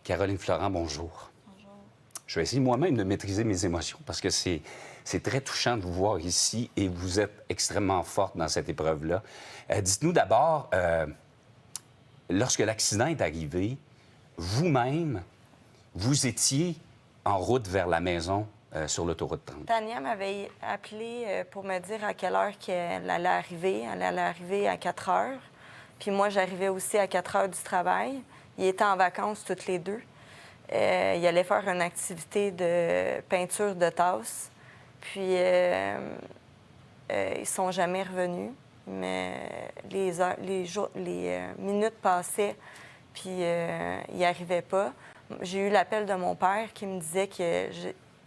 Caroline Florent, bonjour. Bonjour. Je vais essayer moi-même de maîtriser mes émotions parce que c'est très touchant de vous voir ici et vous êtes extrêmement forte dans cette épreuve-là. Dites-nous d'abord, lorsque l'accident est arrivé, vous-même, vous étiez en route vers la maison sur l'autoroute 30. Tania m'avait appelé pour me dire à quelle heure qu'elle allait arriver. Elle allait arriver à 4 heures. Puis moi, j'arrivais aussi à 4 heures du travail. Ils étaient en vacances toutes les deux. Ils allaient faire une activité de peinture de tasses. Puis ils sont jamais revenus. Mais les minutes passaient, puis ils n'y arrivaient pas. J'ai eu l'appel de mon père qui me disait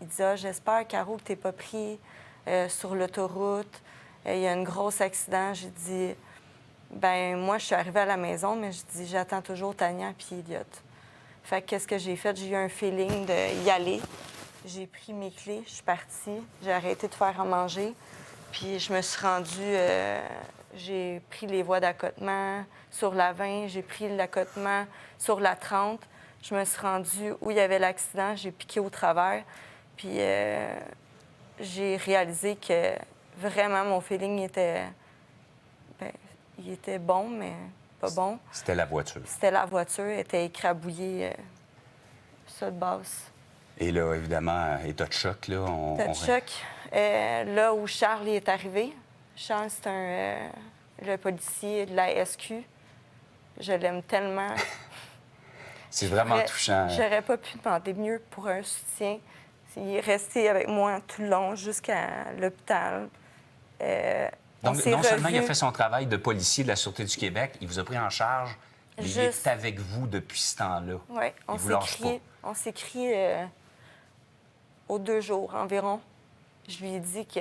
il disait ah, j'espère, Caro, que tu n'es pas pris sur l'autoroute. Il y a un gros accident. J'ai dit ben moi, je suis arrivée à la maison, mais je dis j'attends toujours Tania puis Elliot. Fait que qu'est-ce que j'ai fait? J'ai eu un feeling d'y aller. J'ai pris mes clés, je suis partie. J'ai arrêté de faire à manger. Puis je me suis rendue... j'ai pris les voies d'accotement sur la 20, j'ai pris l'accotement sur la 30. Je me suis rendue où il y avait l'accident, j'ai piqué au travers. Puis j'ai réalisé que vraiment mon feeling était... ben, il était bon, mais pas bon. C'était la voiture. C'était la voiture, elle était écrabouillée, ça de base. Et là, évidemment, état de choc, là. État de choc. Là où Charles est arrivé, Charles, c'est le policier de la SQ. Je l'aime tellement. C'est vraiment touchant. J'aurais pas pu demander mieux pour un soutien. Il est resté avec moi tout le long jusqu'à l'hôpital. Donc, non seulement il a fait son travail de policier de la Sûreté du Québec, il vous a pris en charge, mais il est avec vous depuis ce temps-là. Oui, on s'écrit aux 2 jours environ. Je lui ai dit que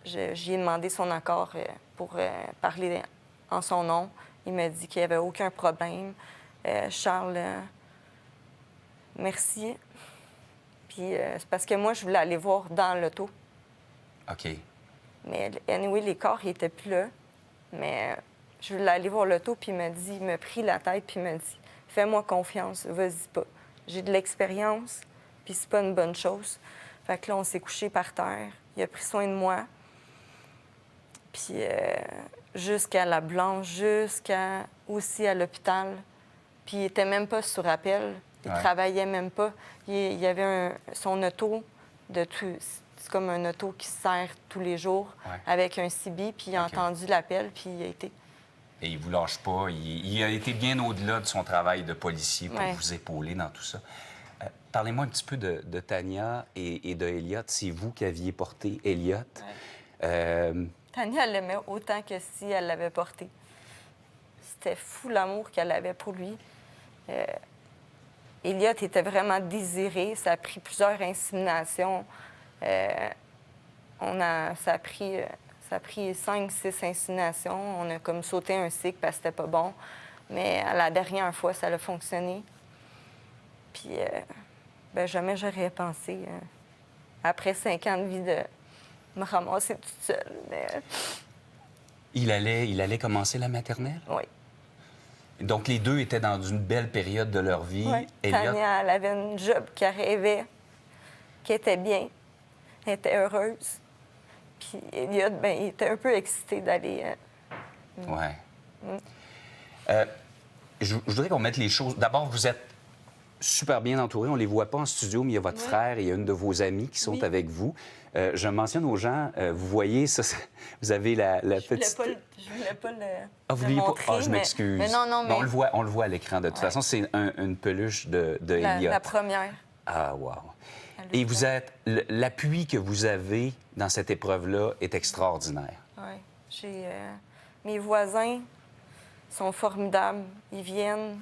j'y ai demandé son accord pour parler en son nom. Il m'a dit qu'il n'y avait aucun problème. Charles, merci. Puis c'est parce que moi, je voulais aller voir dans l'auto. OK. Mais anyway, les corps, ils n'étaient plus là. Mais je voulais aller voir l'auto, puis il m'a pris la tête, puis il m'a dit « Fais-moi confiance, vas-y pas. J'ai de l'expérience, puis c'est pas une bonne chose. » Fait que là, on s'est couché par terre. Il a pris soin de moi. Puis jusqu'à la Blanche, jusqu'à aussi à l'hôpital. Puis il était même pas sur appel. Il travaillait même pas. Il y avait son auto de tout. C'est comme un auto qui se sert tous les jours avec un CB, puis il a entendu l'appel, puis il a été. Et il vous lâche pas. Il a été bien au-delà de son travail de policier pour vous épauler dans tout ça. Parlez-moi un petit peu de Tania et de Elliot. C'est vous qui aviez porté Elliot. Tania, elle l'aimait autant que si elle l'avait porté. C'était fou l'amour qu'elle avait pour lui. Elliot était vraiment désiré. Ça a pris plusieurs inséminations. Ça a pris 5-6 inséminations. On a comme sauté un cycle parce que c'était pas bon. Mais à la dernière fois, ça a fonctionné. Puis, jamais j'aurais pensé, après 5 ans de vie, de me ramasser toute seule. Mais... Il allait commencer la maternelle? Oui. Donc, les deux étaient dans une belle période de leur vie. Oui. Elliot... Tania, elle avait une job qu'elle rêvait, qui était bien. Elle était heureuse. Puis Elliot, il était un peu excité d'aller... Je voudrais qu'on mette les choses... D'abord, vous êtes super bien entourés. On ne les voit pas en studio, mais il y a votre frère et il y a une de vos amies qui sont avec vous. Je mentionne aux gens, vous voyez, ça, vous avez la petite... Je voulais pas vous le voulez montrer, pas... je m'excuse. Mais non, mais... On le voit à l'écran. De toute façon, c'est une peluche de Elliot. La première. Ah, wow. Et vous êtes... L'appui que vous avez dans cette épreuve-là est extraordinaire. Oui. Mes voisins sont formidables. Ils viennent,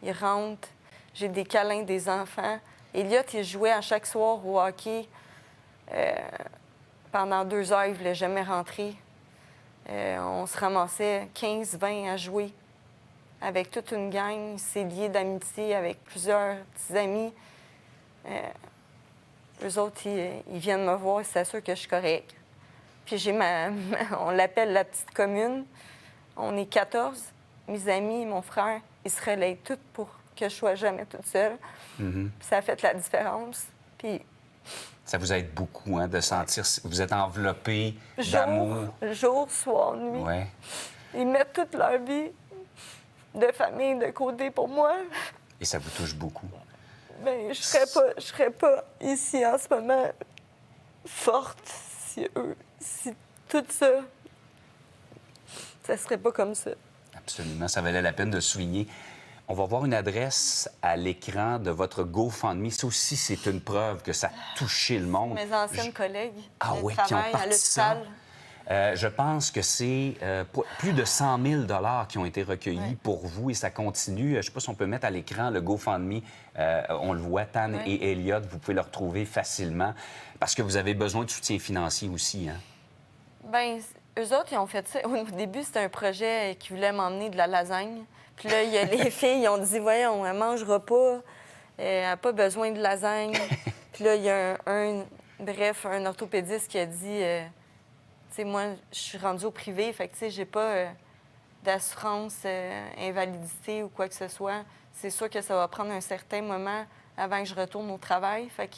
ils rentrent. J'ai des câlins des enfants. Elliot, il jouait à chaque soir au hockey. Pendant 2 heures, il ne voulait jamais rentrer. On se ramassait 15-20 à jouer avec toute une gang. Il s'est lié d'amitié avec plusieurs petits amis. Eux autres, ils viennent me voir, ils s'assurent que je suis correcte. Puis on l'appelle la petite commune. On est 14. Mes amis, mon frère, ils se relayent tous pour que je sois jamais toute seule. Puis ça a fait la différence. Puis Ça vous aide beaucoup, hein, de sentir... Vous êtes enveloppé d'amour. jour, soir, nuit. Ouais. Ils mettent toute leur vie de famille de côté pour moi. Et ça vous touche beaucoup. Bien, je serais pas ici en ce moment forte si tout ça, ça serait pas comme ça. Absolument. Ça valait la peine de souligner. On va voir une adresse à l'écran de votre GoFundMe. Ça aussi, c'est une preuve que ça a touché le monde. Mes anciennes collègues Ah de oui, qui ont travail à parti ça. l'hôpital. Je pense que c'est plus de 100 000 qui ont été recueillis Ouais. pour vous et ça continue. Je ne sais pas si on peut mettre à l'écran le GoFundMe. On le voit, Tan Ouais. et Elliot, vous pouvez le retrouver facilement parce que vous avez besoin de soutien financier aussi. Hein? Bien, eux autres, ils ont fait ça. Au début, c'était un projet qui voulait m'emmener de la lasagne. Puis là, il y a les filles, ils ont dit, voyons, elle mangera pas, elle n'a pas besoin de lasagne. Puis là, il y a un orthopédiste qui a dit, tu sais, moi, je suis rendue au privé, fait que, tu sais, j'ai pas d'assurance invalidité ou quoi que ce soit. C'est sûr que ça va prendre un certain moment avant que je retourne au travail. Fait que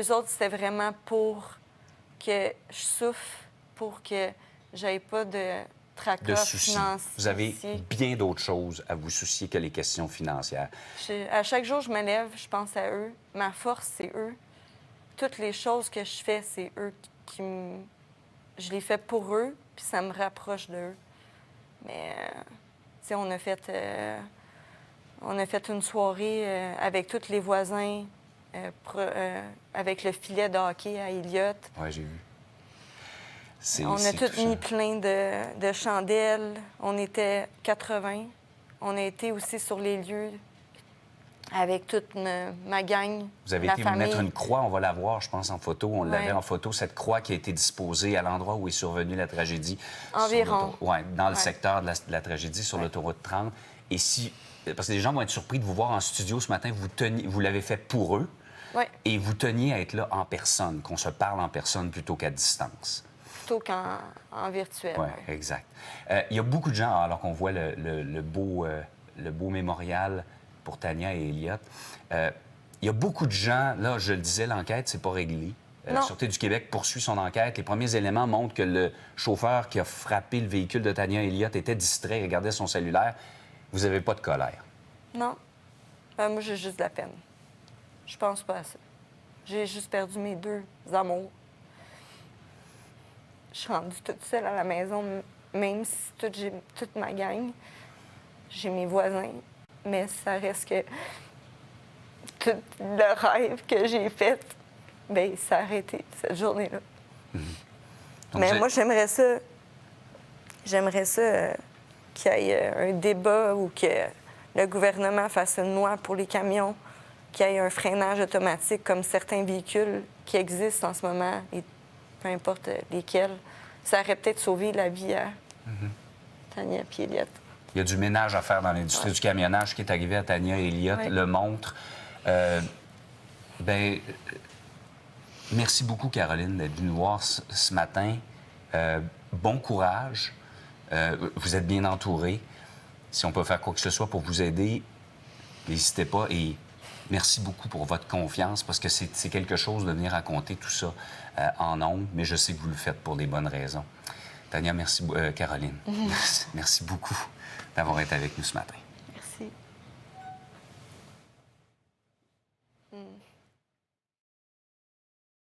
eux autres, c'était vraiment pour que je souffre, pour que j'aie pas de tracas De soucis. financiers. Vous avez bien d'autres choses à vous soucier que les questions financières. À chaque jour, je me lève, je pense à eux. Ma force, c'est eux. Toutes les choses que je fais, c'est eux qui me... Je les fais pour eux, puis ça me rapproche d'eux. Mais, tu sais, on a fait une soirée avec tous les voisins, avec le filet de hockey à Elliott. Oui, j'ai vu. On a tous mis plein de chandelles. On était 80. On a été aussi sur les lieux avec toute ma gang. Vous avez la été vous famille. mettre une croix, on va la voir, je pense, en photo. On l'avait Ouais. en photo, cette croix qui a été disposée à l'endroit où est survenue la tragédie. Environ. Oui, dans le Ouais. secteur de la tragédie sur l'autoroute 30. Et si... Parce que les gens vont être surpris de vous voir en studio ce matin. Vous l'avez fait pour eux. Ouais. Et vous teniez à être là en personne, qu'on se parle en personne plutôt qu'à distance. Plutôt qu'en virtuel. Oui, ouais. exact. Il y a beaucoup de gens, alors qu'on voit le beau mémorial pour Tania et Elliott, il y a beaucoup de gens, là, je le disais, l'enquête, c'est pas réglé. Non. La Sûreté du Québec poursuit son enquête. Les premiers éléments montrent que le chauffeur qui a frappé le véhicule de Tania et Elliott était distrait, regardait son cellulaire. Vous n'avez pas de colère. Non. Moi, j'ai juste de la peine. Je pense pas à ça. J'ai juste perdu mes deux amours. Je suis rendue toute seule à la maison, même si j'ai toute ma gang. J'ai mes voisins, mais ça reste que tout le rêve que j'ai fait, bien, ça a arrêté cette journée-là. Donc, Mais moi, j'aimerais ça qu'il y ait un débat ou que le gouvernement fasse une loi pour les camions, qu'il y ait un freinage automatique comme certains véhicules qui existent en ce moment, et peu importe lesquels. Ça aurait peut-être sauvé la vie à Tania et Elliott. il y a du ménage à faire dans l'industrie du camionnage. Ce qui est arrivé à Tania et Elliott Ouais. le montre. Merci beaucoup, Caroline, d'être venue nous voir ce matin. Bon courage. Vous êtes bien entourée. Si on peut faire quoi que ce soit pour vous aider, n'hésitez pas. Et merci beaucoup pour votre confiance, parce que c'est quelque chose de venir raconter tout ça en ondes, mais je sais que vous le faites pour des bonnes raisons. Tania, merci. Caroline, merci beaucoup d'avoir été avec nous ce matin.